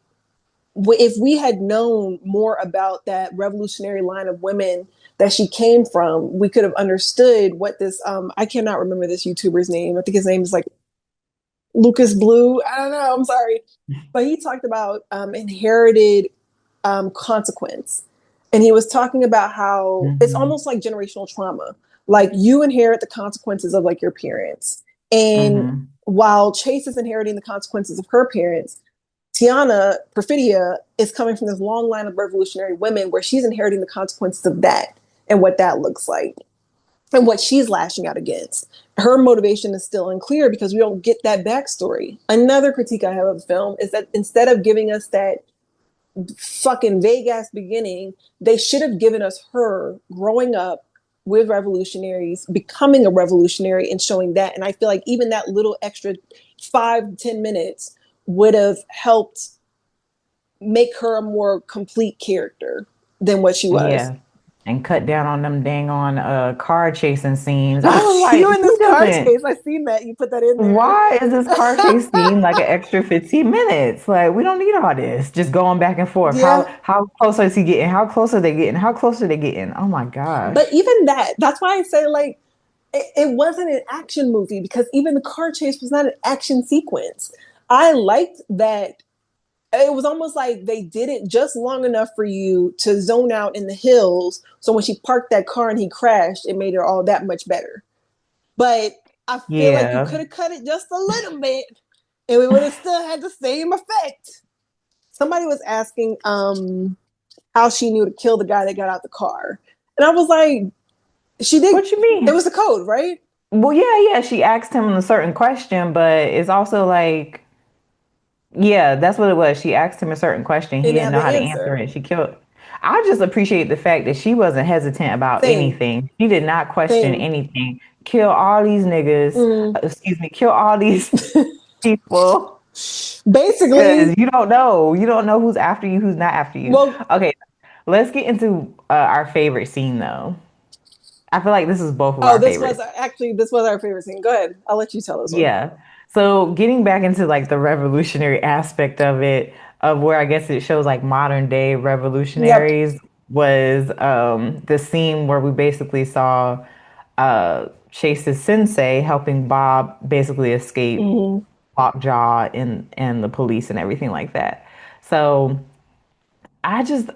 if we had known more about that revolutionary line of women that she came from, we could have understood what this I cannot remember this YouTuber's name. I think his name is like Lucas Blue. I don't know, I'm sorry. But he talked about inherited consequence. And he was talking about how it's Hmm. almost like generational trauma. Like you inherit the consequences of like your parents. And Hmm. while Chase is inheriting the consequences of her parents, Tiana Perfidia is coming from this long line of revolutionary women where she's inheriting the consequences of that and what that looks like and what she's lashing out against. Her motivation is still unclear because we don't get that backstory. Another critique I have of the film is that instead of giving us that fucking vague ass beginning, they should have given us her growing up with revolutionaries, becoming a revolutionary, and showing that. And I feel like even that little extra 5 to 10 minutes would have helped make her a more complete character than what she was. Yeah. And cut down on them dang on car chasing scenes. I was Oh, like, you in this who car doesn't? chase? I seen that you put that in there. Why is this car chase scene like an extra 15 minutes? Like, we don't need all this. Just going back and forth. Yeah, How close is he getting? How close are they getting? How close are they getting? Oh my but gosh. even that's why I say like it wasn't an action movie because even the car chase was not an action sequence. I liked that it was almost like they did it just long enough for you to zone out in the hills. So when she parked that car and he crashed, it made it all that much better. But I feel like you Yeah. could have cut it just a little bit and we would have still had the same effect. Somebody was asking how she knew to kill the guy that got out the car. And I was like, she did. What you It mean? was the code, right? Well, yeah, she asked him a certain question, but it's also like, yeah, that's what it was. She asked him a certain question. He And didn't have know the how to answer answer. it. She killed. I just appreciate the fact that she wasn't hesitant about Same, anything. She did not question same. anything. Kill all these niggas. Mm. Excuse me. Kill all these people. Basically, Because you don't know. You don't know who's after you, who's not after you. well, Okay, let's get into our favorite scene, though. I feel like this is both of oh, our this was favorites. actually this was our favorite scene. Go ahead. I'll let you tell this one. Yeah. So getting back into like the revolutionary aspect of it, of where I guess it shows like modern day Yep. revolutionaries was the scene where we basically saw Chase's sensei helping Bob basically escape Mm-hmm. Lockjaw and the police and everything like that. So I just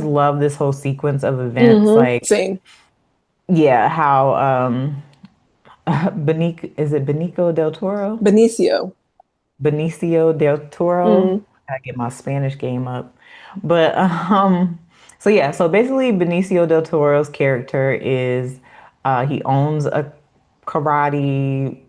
love this whole sequence of events. Mm-hmm. Like, Same. yeah, how Benicio, is it Benicio del Toro? Benicio. Benicio del Toro. Mm-hmm. I get my Spanish game up. But so yeah, so basically Benicio del Toro's character is he owns a karate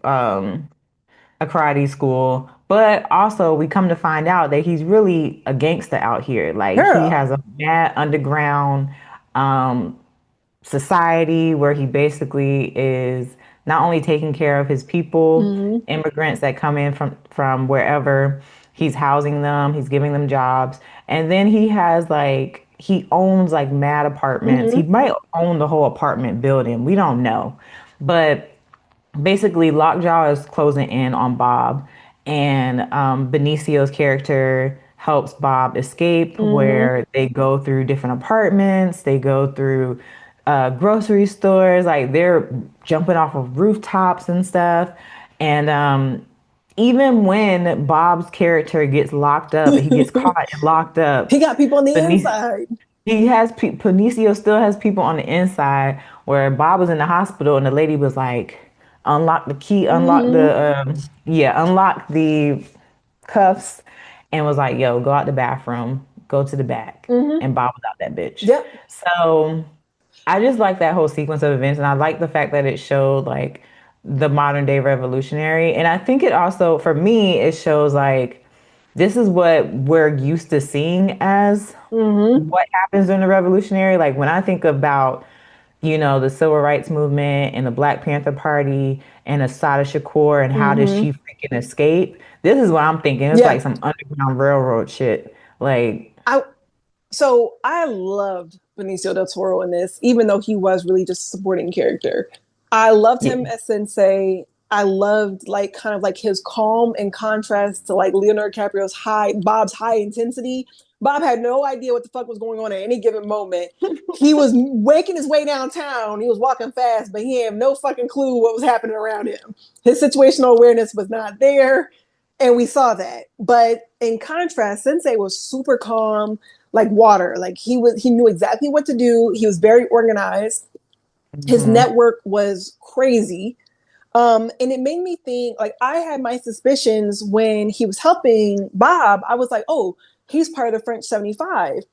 a karate school, but also we come to find out that he's really a gangster out here. Like he Girl. has a mad underground um, society where he basically is not only taking care of his people, Mm-hmm. immigrants that come in from wherever, he's housing them, he's giving them jobs, and then he has like he owns like mad apartments. He Mm-hmm. might own the whole apartment building. We don't know. But basically Lockjaw is closing in on Bob, and Benicio's character helps Bob escape, Mm-hmm. where they go through different apartments, they go through grocery stores, like they're jumping off of rooftops and stuff. And even when Bob's character gets locked up, he gets caught and locked He up. got people on the Benicio, inside. Benicio still has people on the inside. Where Bob was in the hospital and the lady was like, unlock the key, Mm-hmm. unlock the cuffs, and was like, yo, go out the bathroom, go to the back. Mm-hmm. And Bob was out that bitch. Yep. So I just like that whole sequence of events, and I like the fact that it showed like the modern day revolutionary. And I think it also, for me, it shows like this is what we're used to seeing as Mm-hmm. what happens during the revolutionary. Like when I think about, the civil rights movement and the Black Panther Party and Assata Shakur and how did Mm-hmm. she freaking escape? This is what I'm thinking. It's Yeah. like some underground railroad shit. Like, I So I loved Benicio del Toro in this, even though he was really just a supporting character. I loved yeah, him as Sensei. I loved like kind of like his calm in contrast to like Leonardo DiCaprio's Bob's high intensity. Bob had no idea what the fuck was going on at any given moment. He was waking his way downtown. He was walking fast, but he had no fucking clue what was happening around him. His situational awareness was not there. And we saw that. But in contrast, Sensei was super calm, like water. Like he knew exactly what to do. He was very organized. His hmm, network was crazy. And it made me think, like, I had my suspicions when he was helping Bob. I was like, oh, he's part of the French 75.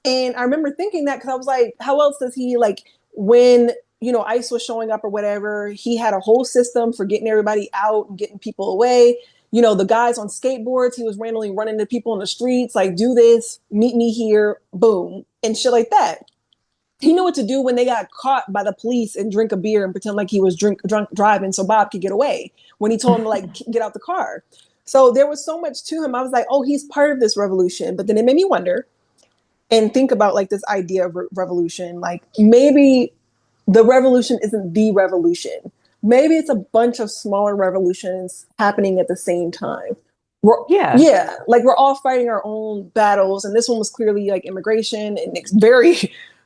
And I remember thinking that because I was like, how else does he, like, when, ICE was showing up or whatever, he had a whole system for getting everybody out and getting people away. The guys on skateboards, he was randomly running to people in the streets, like, do this, meet me here, boom, and shit like that. He knew what to do when they got caught by the police and drink a beer and pretend like he was drunk driving so Bob could get away when he told him to like get out the car. So there was so much to him. I was like, oh, he's part of this revolution. But then it made me wonder and think about like this idea of revolution. Like maybe the revolution isn't the revolution. Maybe it's a bunch of smaller revolutions happening at the same time. We're, yeah, yeah, like we're all fighting our own battles, and this one was clearly like immigration, and it's very,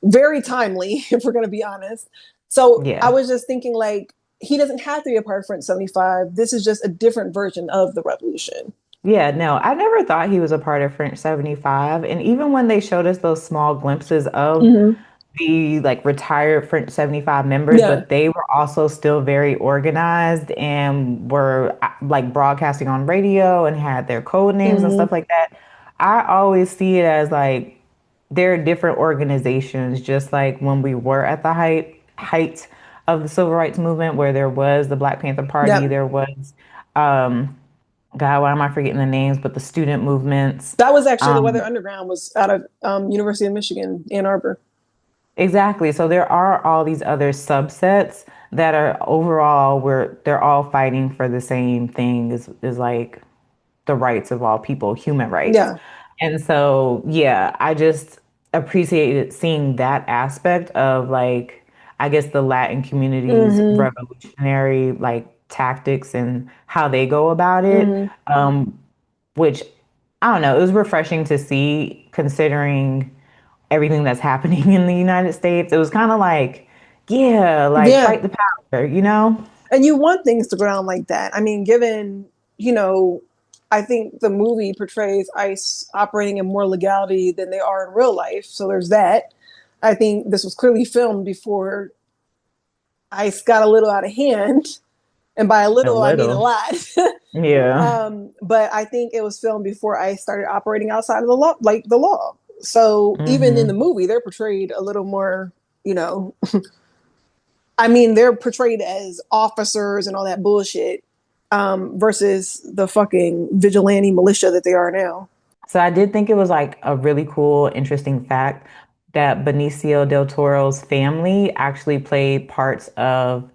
very timely if we're going to be honest. So I yeah. was just thinking, like, he doesn't have to be a part of Front 75. This is just a different version of the revolution. Yeah, no, I never thought he was a part of French 75. And even when they showed us those small glimpses of Mm-hmm. the like retired French 75 members, Yeah. but they were also still very organized and were like broadcasting on radio and had their code names and Mm-hmm. stuff like that. I always see it as like they're different organizations, just like when we were at the height of the civil rights movement, where there was the Black Panther Party, Yeah. there was um God, why am I forgetting the names? But the student movements. That was actually the Weather Um, Underground was out of University of Michigan, Ann Arbor. exactly. So there are all these other subsets that are overall where they're all fighting for the same thing is like the rights of all people, human rights. Yeah. And so, yeah, I just appreciated seeing that aspect of like, I guess the Latin community's Mm-hmm. revolutionary like tactics and how they go about it. Mm-hmm. Which I don't know, it was refreshing to see considering everything that's happening in the United States. It was kind of like, yeah, like Yeah. fight the power, you know? And you want things to go down like that. I mean, given, you know, I think the movie portrays ICE operating in more legality than they are in real life. So there's that. I think this was clearly filmed before ICE got a little out of hand. And by a A little, I mean a little. lot. Yeah. But I think it was filmed before ICE started operating outside of the law, like the law. So even in the Hmm. movie, they're portrayed a little more, you know, I mean, they're portrayed as officers and all that bullshit. versus the fucking vigilante militia that they are now. So I did think it was like a really cool, interesting fact that Benicio del Toro's family actually played parts of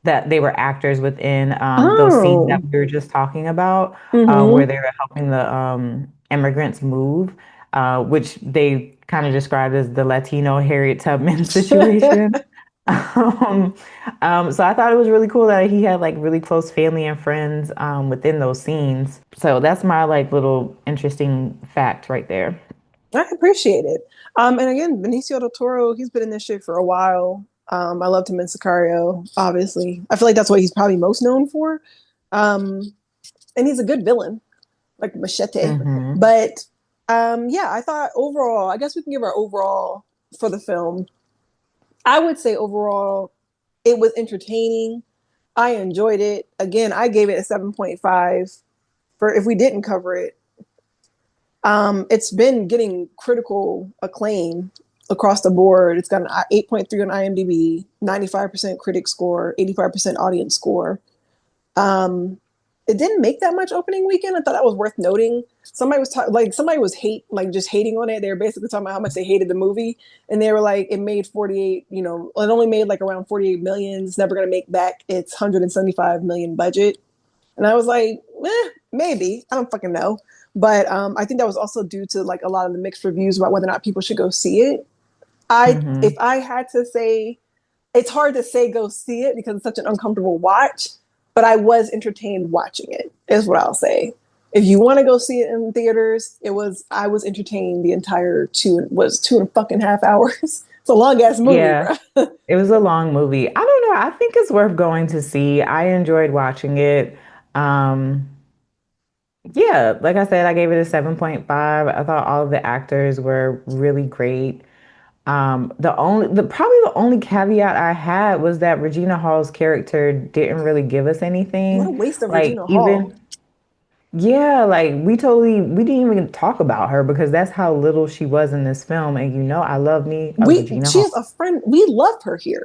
that they were actors within those scenes that Oh. we were just talking about, where Mm-hmm. they were helping the immigrants move, which they kind of described as the Latino Harriet Tubman situation. Um, so I thought it was really cool that he had like really close family and friends within those scenes. So that's my like little interesting fact right there. I appreciate it. And again, Benicio del Toro, he's been in this shit for a while. I loved him in Sicario, obviously. I feel like that's what he's probably most known for. Um, and he's a good villain, like Machete. Hmm. But yeah, I thought overall, I guess we can give our overall for the film. I would say overall, it was entertaining. I enjoyed it. Again, I gave it a 7.5 for if we didn't cover it. It's been getting critical acclaim across the board. It's got an 8.3 on IMDb, 95% critic score, 85% audience score. Um, it didn't make that much opening weekend. I thought that was worth noting. Somebody was just hating on it. They were basically talking about how much they hated the movie, and they were like, it made 48. It only made like around 48 million. It's never gonna make back its 175 million budget. And I was like, maybe. I don't fucking know. But I think that was also due to like a lot of the mixed reviews about whether or not people should go see it. If Hmm. I had to say, it's hard to say go see it because it's such an uncomfortable watch, but I was entertained watching it, is what I'll say. If you want to go see it in theaters, I was entertained the entire 2.5 hours. It's a long ass movie, Yeah, bro. it was a long movie. I don't know. I think it's worth going to see. I enjoyed watching it. Um, yeah, like I said, I gave it a 7.5. I thought all of the actors were really great. Probably the only caveat I had was that Regina Hall's character didn't really give us What a anything. waste of Like Regina Hall. even yeah, like we didn't even talk about her because that's how little she was in this film. And you know, I love me a Regina She is Hall. a friend. We love her here,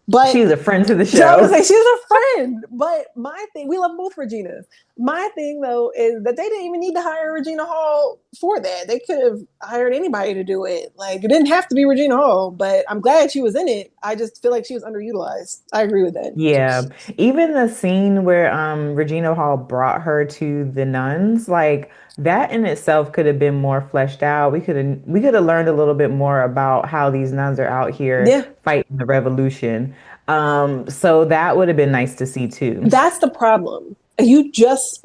but She's a friend to the so I was show. like, she's a friend. But my thing, we love both Reginas. My thing though is that they didn't even need to hire Regina Hall for that. They could have hired anybody to do it. Like it didn't have to be Regina Hall. But I'm glad she was in it. I just feel like she was underutilized. I agree with that. Yeah, even the scene where Regina Hall brought her to the nuns, like that in itself could have been more fleshed out. We could have learned a little bit more about how these nuns are out here Yeah, fighting the revolution. So that would have been nice to see too. that's the problem. You just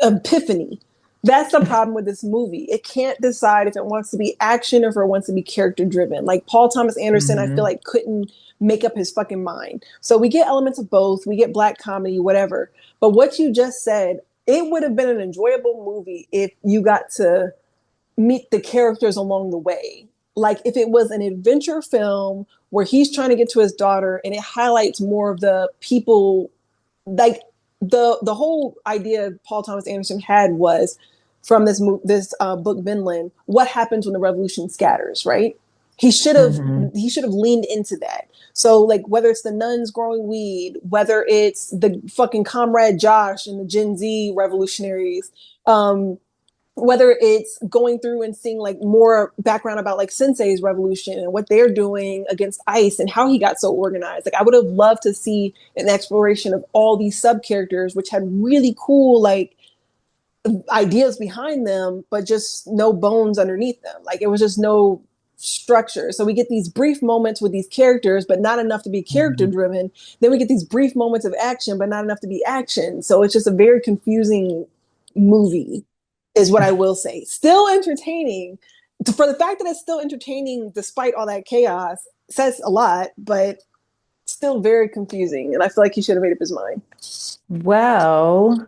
epiphany. That's the problem with this movie. It can't decide if it wants to be action or if it wants to be character driven. Like Paul Thomas Anderson, I feel Hmm. like couldn't make up his fucking mind. So we get elements of both. We get black comedy, whatever. But what you just said, it would have been an enjoyable movie if you got to meet the characters along the way. Like if it was an adventure film where he's trying to get to his daughter and it highlights more of the people, like the whole idea Paul Thomas Anderson had was from this book Vinland, what happens when the revolution scatters, right? He should have Hmm. he should have leaned into that. So like whether it's the nuns growing weed, whether it's the fucking comrade Josh and the Gen Z revolutionaries, um, whether it's going through and seeing like more background about like Sensei's revolution and what they're doing against ICE and how he got so organized. Like I would have loved to see an exploration of all these sub characters, which had really cool like ideas behind them, but just no bones underneath them. Like it was just no structure. So we get these brief moments with these characters, but not enough to be character Hmm. driven. Then we get these brief moments of action, but not enough to be action. So it's just a very confusing movie, is what I will say. Still entertaining. For the fact that it's still entertaining despite all that chaos says a lot, but still very confusing. And I feel like he should have made up his mind. Well,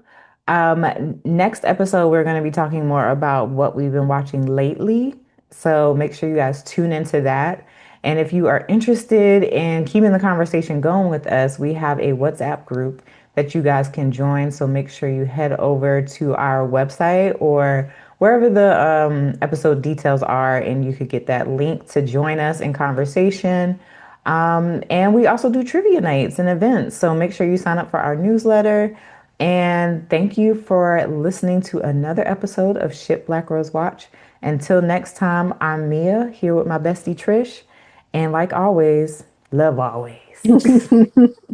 next episode, we're going to be talking more about what we've been watching lately. So make sure you guys tune into that. And if you are interested in keeping the conversation going with us, we have a WhatsApp group that you guys can join. So make sure you head over to our website or wherever the episode details are, and you could get that link to join us in conversation. And we also do trivia nights and events. So make sure you sign up for our newsletter. And thank you for listening to another episode of Ship Black Rose Watch. Until next time, I'm Mia here with my bestie Trish. And like always, love always.